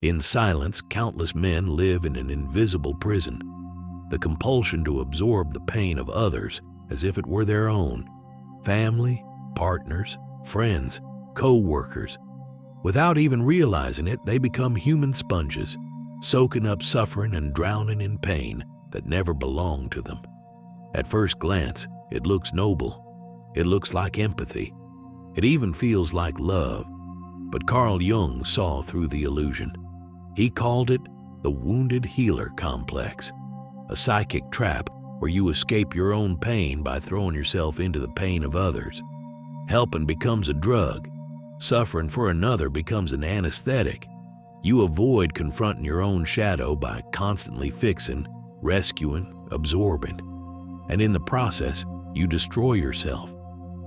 In silence, countless men live in an invisible prison, the compulsion to absorb the pain of others as if it were their own. Family, partners, friends, co-workers. Without even realizing it, they become human sponges, soaking up suffering and drowning in pain that never belonged to them. At first glance, it looks noble. It looks like empathy. It even feels like love. But Carl Jung saw through the illusion. He called it the wounded healer complex, a psychic trap where you escape your own pain by throwing yourself into the pain of others. Helping becomes a drug. Suffering for another becomes an anesthetic. You avoid confronting your own shadow by constantly fixing, rescuing, absorbing. And in the process, you destroy yourself.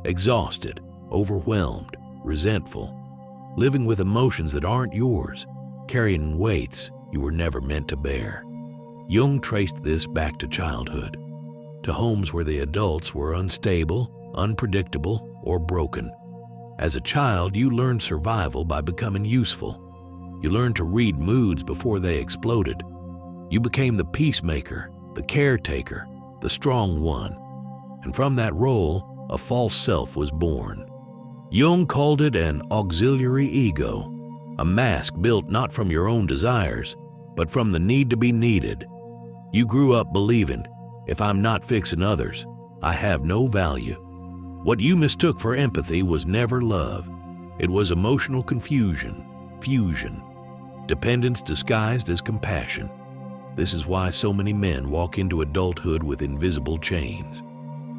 Exhausted, overwhelmed, resentful, living with emotions that aren't yours, carrying weights you were never meant to bear. Jung traced this back to childhood, to homes where the adults were unstable, unpredictable, or broken. As a child, you learned survival by becoming useful. You learned to read moods before they exploded. You became the peacemaker, the caretaker, the strong one. And from that role, a false self was born. Jung called it an auxiliary ego, a mask built not from your own desires, but from the need to be needed. You grew up believing, if I'm not fixing others, I have no value. What you mistook for empathy was never love. It was emotional confusion, fusion, dependence disguised as compassion. This is why so many men walk into adulthood with invisible chains.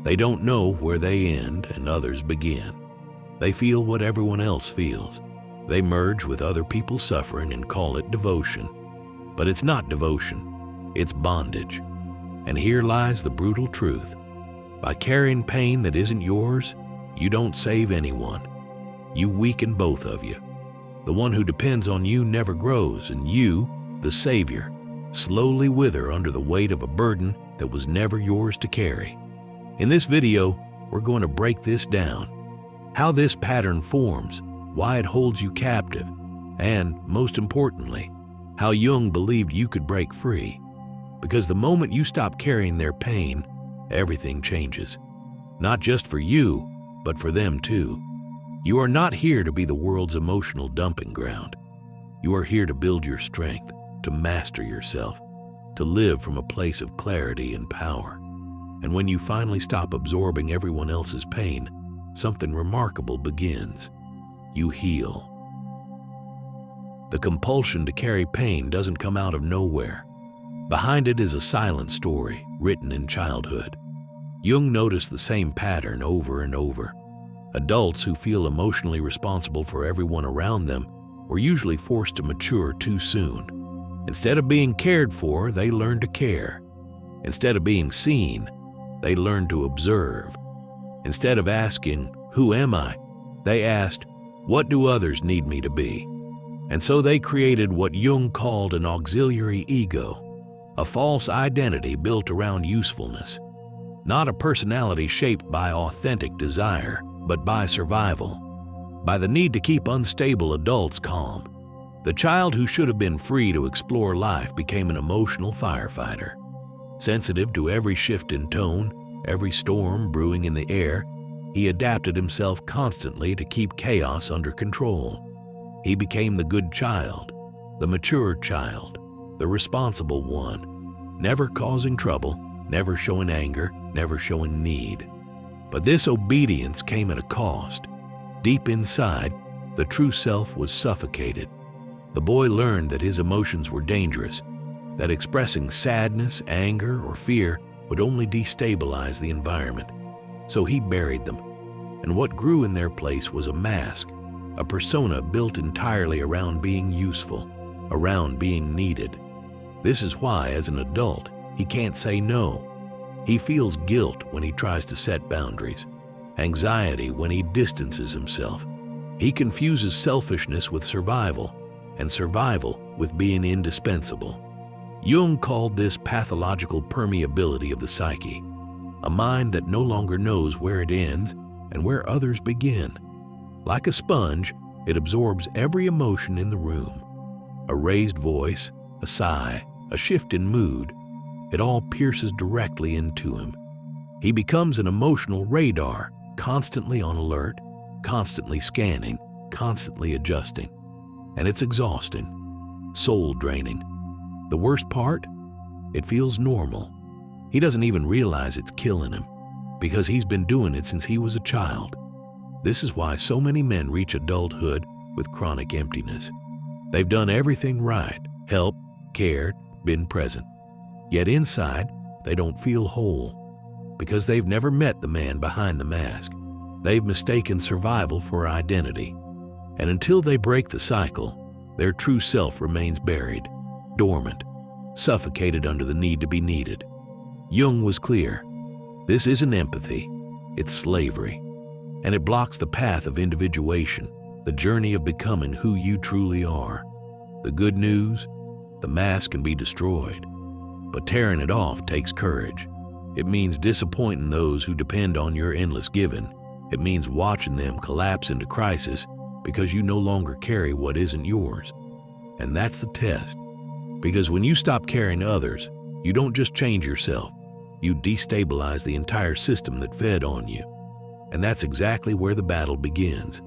They don't know where they end and others begin. They feel what everyone else feels. They merge with other people's suffering and call it devotion. But it's not devotion, it's bondage. And here lies the brutal truth. By carrying pain that isn't yours, you don't save anyone. You weaken both of you. The one who depends on you never grows, and you, the savior, slowly wither under the weight of a burden that was never yours to carry. In this video, we're going to break this down. How this pattern forms, why it holds you captive, and, most importantly, how Jung believed you could break free. Because the moment you stop carrying their pain, everything changes. Not just for you, but for them too. You are not here to be the world's emotional dumping ground. You are here to build your strength, to master yourself, to live from a place of clarity and power. And when you finally stop absorbing everyone else's pain, something remarkable begins. You heal. The compulsion to carry pain doesn't come out of nowhere. Behind it is a silent story written in childhood. Jung noticed the same pattern over and over. Adults who feel emotionally responsible for everyone around them were usually forced to mature too soon. Instead of being cared for, they learned to care. Instead of being seen, they learned to observe. Instead of asking, "Who am I?" they asked, "What do others need me to be?" And so they created what Jung called an auxiliary ego, a false identity built around usefulness. Not a personality shaped by authentic desire, but by survival, by the need to keep unstable adults calm. The child who should have been free to explore life became an emotional firefighter. Sensitive to every shift in tone, every storm brewing in the air, he adapted himself constantly to keep chaos under control. He became the good child, the mature child, the responsible one, never causing trouble, never showing anger, never showing need. But this obedience came at a cost. Deep inside, the true self was suffocated. The boy learned that his emotions were dangerous, that expressing sadness, anger, or fear would only destabilize the environment. So he buried them, and what grew in their place was a mask, a persona built entirely around being useful, around being needed. This is why, as an adult, he can't say no. He feels guilt when he tries to set boundaries, anxiety when he distances himself. He confuses selfishness with survival, and survival with being indispensable. Jung called this pathological permeability of the psyche, a mind that no longer knows where it ends and where others begin. Like a sponge, it absorbs every emotion in the room. A raised voice, a sigh, a shift in mood, it all pierces directly into him. He becomes an emotional radar, constantly on alert, constantly scanning, constantly adjusting. And it's exhausting, soul-draining. The worst part? It feels normal. He doesn't even realize it's killing him, because he's been doing it since he was a child. This is why so many men reach adulthood with chronic emptiness. They've done everything right, helped, cared, been present. Yet inside, they don't feel whole, because they've never met the man behind the mask. They've mistaken survival for identity. And until they break the cycle, their true self remains buried, dormant, suffocated under the need to be needed. Jung was clear. This isn't empathy, it's slavery. And it blocks the path of individuation, the journey of becoming who you truly are. The good news? The mask can be destroyed. But tearing it off takes courage. It means disappointing those who depend on your endless giving. It means watching them collapse into crisis because you no longer carry what isn't yours. And that's the test. Because when you stop carrying others, you don't just change yourself, you destabilize the entire system that fed on you. And that's exactly where the battle begins.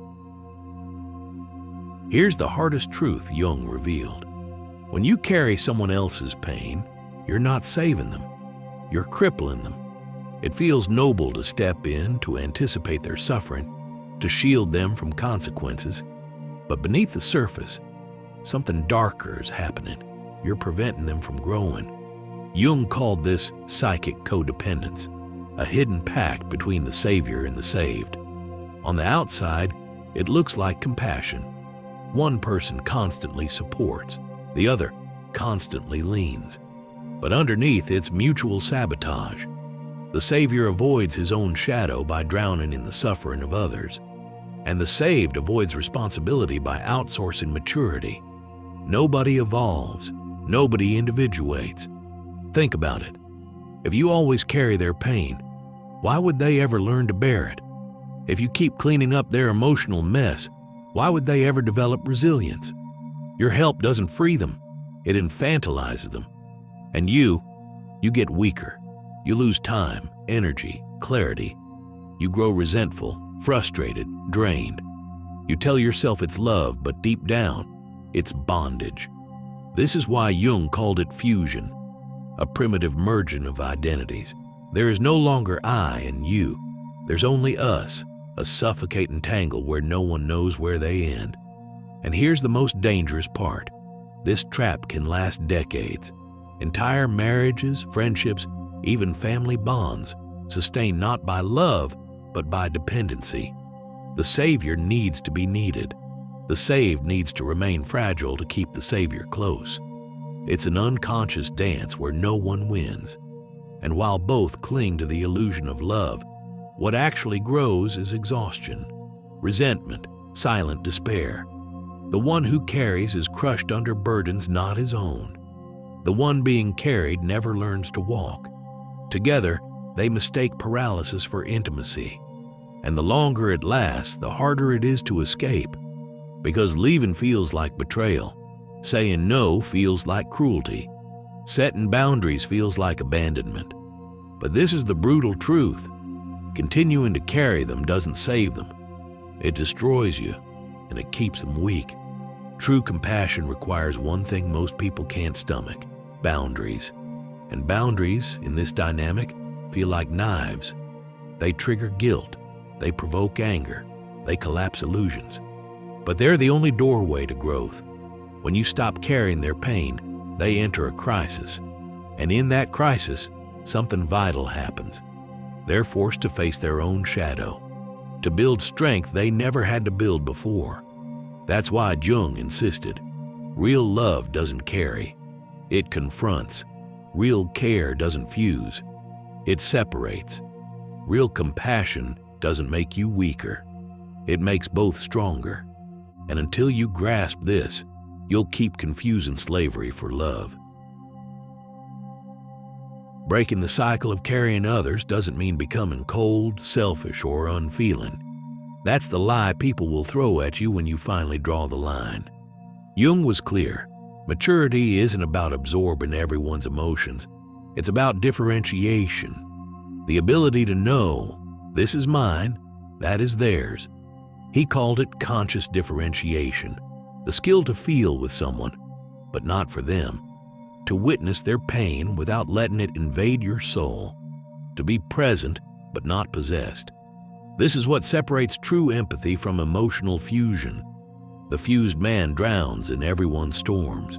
Here's the hardest truth Jung revealed. When you carry someone else's pain, you're not saving them, you're crippling them. It feels noble to step in, to anticipate their suffering, to shield them from consequences. But beneath the surface, something darker is happening. You're preventing them from growing. Jung called this psychic codependence, a hidden pact between the savior and the saved. On the outside, it looks like compassion. One person constantly supports, the other constantly leans. But underneath, it's mutual sabotage. The savior avoids his own shadow by drowning in the suffering of others, and the saved avoids responsibility by outsourcing maturity. Nobody evolves, nobody individuates. Think about it. If you always carry their pain, why would they ever learn to bear it? If you keep cleaning up their emotional mess, why would they ever develop resilience? Your help doesn't free them, it infantilizes them. And you get weaker. You lose time, energy, clarity. You grow resentful, frustrated, drained. You tell yourself it's love, but deep down, it's bondage. This is why Jung called it fusion, a primitive merging of identities. There is no longer I and you. There's only us, a suffocating tangle where no one knows where they end. And here's the most dangerous part. This trap can last decades. Entire marriages, friendships, even family bonds, sustained not by love, but by dependency. The savior needs to be needed. The saved needs to remain fragile to keep the savior close. It's an unconscious dance where no one wins. And while both cling to the illusion of love, what actually grows is exhaustion, resentment, silent despair. The one who carries is crushed under burdens not his own. The one being carried never learns to walk. Together, they mistake paralysis for intimacy. And the longer it lasts, the harder it is to escape. Because leaving feels like betrayal. Saying no feels like cruelty. Setting boundaries feels like abandonment. But this is the brutal truth. Continuing to carry them doesn't save them. It destroys you, and it keeps them weak. True compassion requires one thing most people can't stomach: boundaries. And boundaries, in this dynamic, feel like knives. They trigger guilt. They provoke anger. They collapse illusions. But they're the only doorway to growth. When you stop carrying their pain, they enter a crisis. And in that crisis, something vital happens. They're forced to face their own shadow, to build strength they never had to build before. That's why Jung insisted, real love doesn't carry, it confronts. Real care doesn't fuse, it separates. Real compassion doesn't make you weaker, it makes both stronger. And until you grasp this, you'll keep confusing slavery for love. Breaking the cycle of carrying others doesn't mean becoming cold, selfish, or unfeeling. That's the lie people will throw at you when you finally draw the line. Jung was clear. Maturity isn't about absorbing everyone's emotions. It's about differentiation. The ability to know, this is mine, that is theirs. He called it conscious differentiation, the skill to feel with someone, but not for them, to witness their pain without letting it invade your soul, to be present but not possessed. This is what separates true empathy from emotional fusion. The fused man drowns in everyone's storms.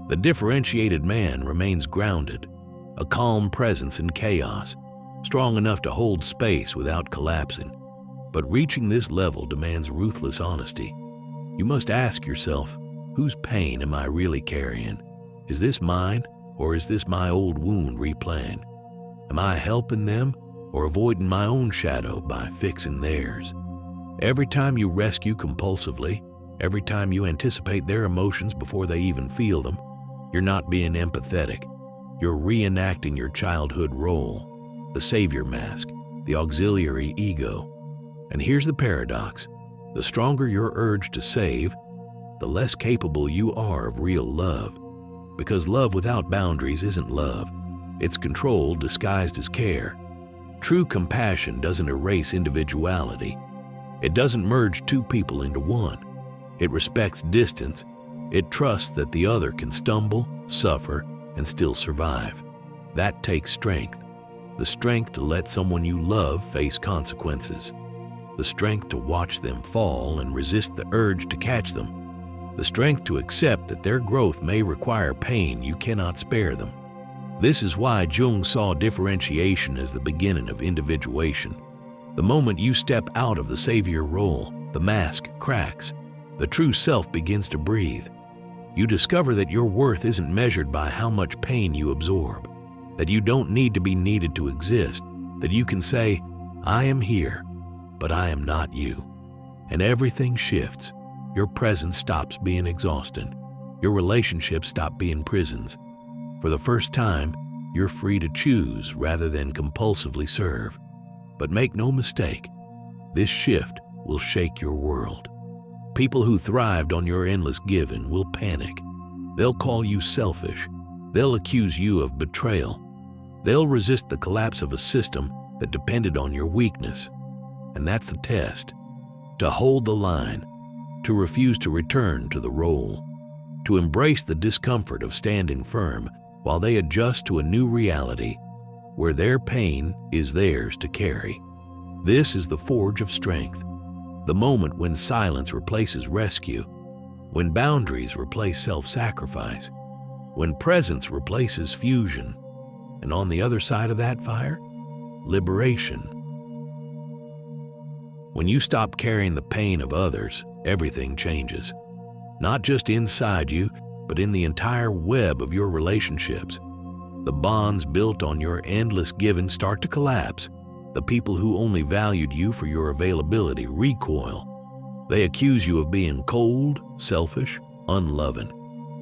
The differentiated man remains grounded, a calm presence in chaos, strong enough to hold space without collapsing. But reaching this level demands ruthless honesty. You must ask yourself, whose pain am I really carrying? Is this mine, or is this my old wound replaying? Am I helping them, or avoiding my own shadow by fixing theirs? Every time you rescue compulsively, every time you anticipate their emotions before they even feel them, you're not being empathetic. You're reenacting your childhood role, the savior mask, the auxiliary ego. And here's the paradox. The stronger your urge to save, the less capable you are of real love. Because love without boundaries isn't love. It's control disguised as care. True compassion doesn't erase individuality. It doesn't merge two people into one. It respects distance. It trusts that the other can stumble, suffer, and still survive. That takes strength. The strength to let someone you love face consequences. The strength to watch them fall and resist the urge to catch them. The strength to accept that their growth may require pain you cannot spare them. This is why Jung saw differentiation as the beginning of individuation. The moment you step out of the savior role, the mask cracks. The true self begins to breathe. You discover that your worth isn't measured by how much pain you absorb, that you don't need to be needed to exist, that you can say, I am here, but I am not you. And everything shifts. Your presence stops being exhausting. Your relationships stop being prisons. For the first time, you're free to choose rather than compulsively serve. But make no mistake, this shift will shake your world. People who thrived on your endless giving will panic. They'll call you selfish. They'll accuse you of betrayal. They'll resist the collapse of a system that depended on your weakness. And that's the test. To hold the line, to refuse to return to the role, to embrace the discomfort of standing firm while they adjust to a new reality where their pain is theirs to carry. This is the forge of strength, the moment when silence replaces rescue, when boundaries replace self-sacrifice, when presence replaces fusion, and on the other side of that fire, liberation. When you stop carrying the pain of others, everything changes. Not just inside you, but in the entire web of your relationships. The bonds built on your endless giving start to collapse. The people who only valued you for your availability recoil. They accuse you of being cold, selfish, unloving.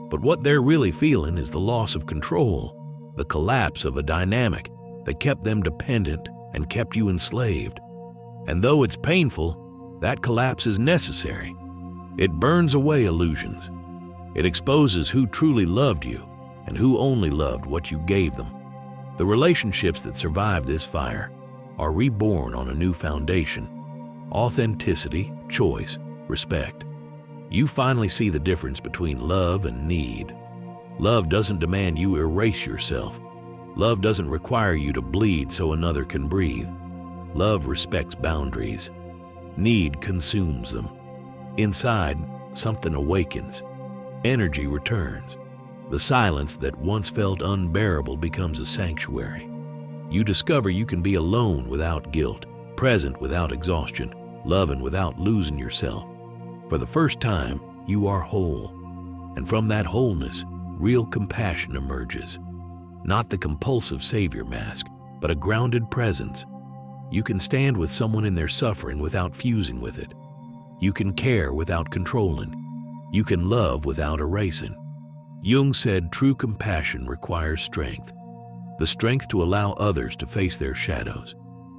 But what they're really feeling is the loss of control, the collapse of a dynamic that kept them dependent and kept you enslaved. And though it's painful, that collapse is necessary. It burns away illusions. It exposes who truly loved you and who only loved what you gave them. The relationships that survive this fire are reborn on a new foundation: authenticity, choice, respect. You finally see the difference between love and need. Love doesn't demand you erase yourself. Love doesn't require you to bleed so another can breathe. Love respects boundaries. Need consumes them. Inside, something awakens. Energy returns. The silence that once felt unbearable becomes a sanctuary. You discover you can be alone without guilt, present without exhaustion, loving without losing yourself. For the first time, you are whole. And from that wholeness, real compassion emerges. Not the compulsive savior mask, but a grounded presence. You can stand with someone in their suffering without fusing with it. You can care without controlling. You can love without erasing. Jung said true compassion requires strength. The strength to allow others to face their shadows.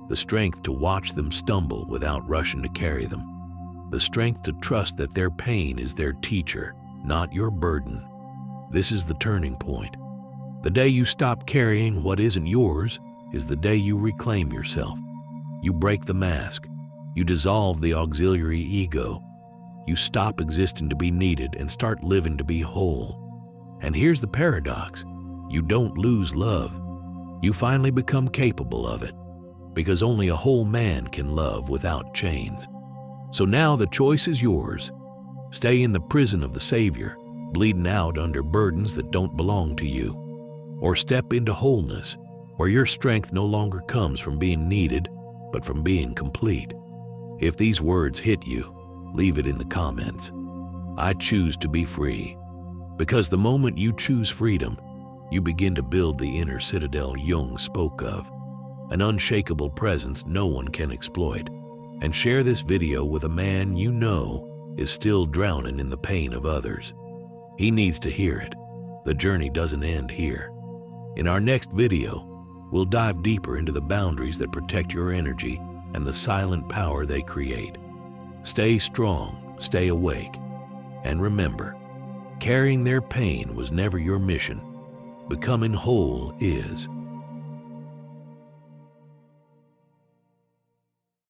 The strength to watch them stumble without rushing to carry them. The strength to trust that their pain is their teacher, not your burden. This is the turning point. The day you stop carrying what isn't yours is the day you reclaim yourself. You break the mask. You dissolve the auxiliary ego. You stop existing to be needed and start living to be whole. And here's the paradox. You don't lose love. You finally become capable of it, because only a whole man can love without chains. So now the choice is yours. Stay in the prison of the Savior, bleeding out under burdens that don't belong to you, or step into wholeness, where your strength no longer comes from being needed, but from being complete. If these words hit you, leave it in the comments. I choose to be free. Because the moment you choose freedom, you begin to build the inner citadel Jung spoke of, an unshakable presence no one can exploit. And share this video with a man you know is still drowning in the pain of others. He needs to hear it. The journey doesn't end here. In our next video, we'll dive deeper into the boundaries that protect your energy and the silent power they create. Stay strong, stay awake, and remember, carrying their pain was never your mission. Becoming whole is.